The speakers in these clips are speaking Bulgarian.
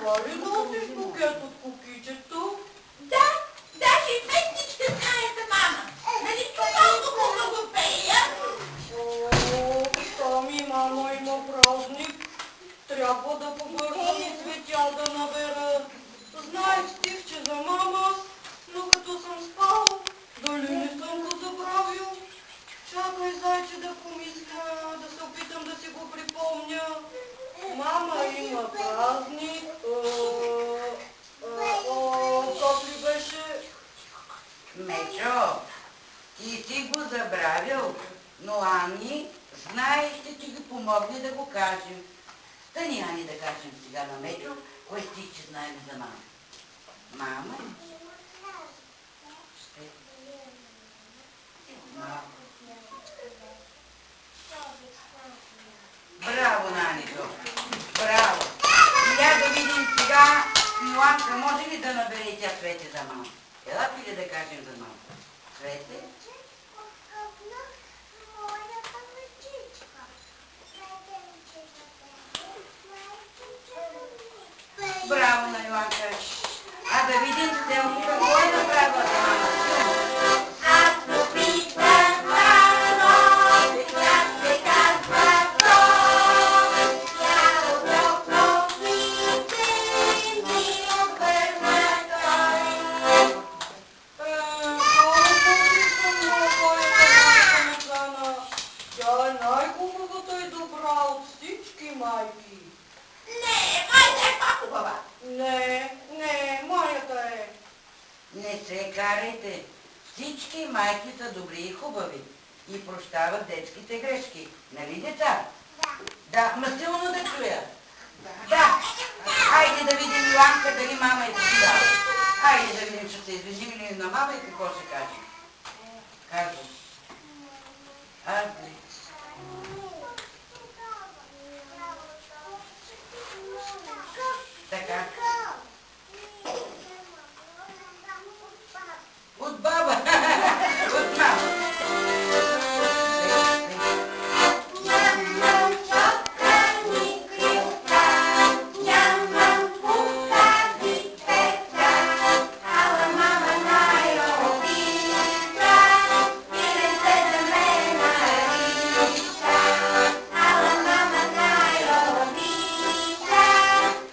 Това ли носиш букет от кукичето? Да, даже и песничка знаете, мама. Нали чувал да го пея? О, сами мама има празник. Трябва да побързам и цветя да набера. Знаех стихче за мама, но като съм спал, дали не съм го забравил? Чакай, зайче, да помисля, да се опитам да си го припомня. Мама има празник. Как ли беше? Мечо, ти си го забравил, но Ани знае, ще ти ги помогне да го кажем. Стани, Ани, да кажем сега на Мечо, кой стихче знаем за мама. Мама? Малко. Браво, Нанито! Браво! И я да видим сега, Миланка, може ли да набере тя Цвете за мама? Ела ли да кажем за мама? Цвете? Браво на Миланка! А да видим Стелко какво е направила за мама. Аз попитах мама, как се казва той. Тя отдохна плите, ми отвърна той. Тя е най-хубавата и добра от всички майки. Не, майка е по-хубава. Не, моята е. Не се карайте. Всички майки са добри и хубави и прощават детските грешки. Нали, деца? Да, ма силно да чуя. Да. Хайде да видим Миланка дали мама е така. Хайде да видим, ще се извиним ли на мама и какво ще каже. Казвам. Аз ли? Така. От баба. От мама. Нямам чопка ни крилка, нямам пуха ни петка, ала мама най-обича, пилен се за мен нарича. Ала мама най-обича,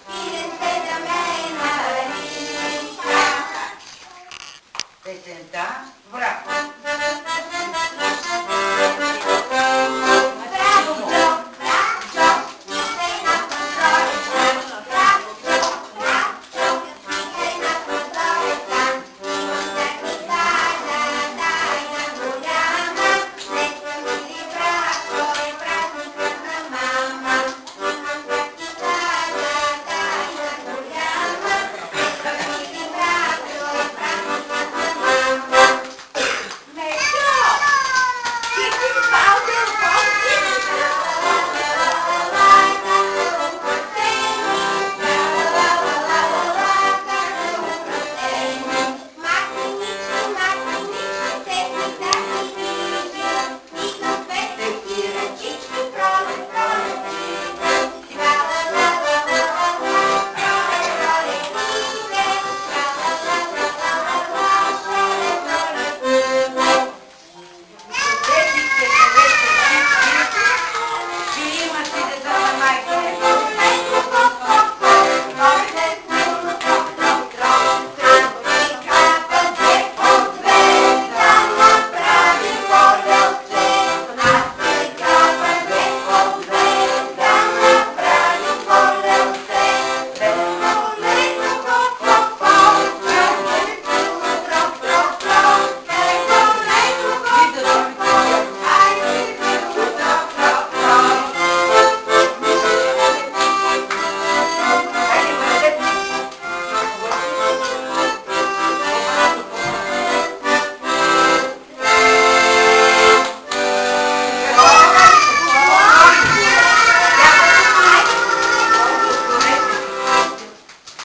пилен се за мен нарича. Песента враг.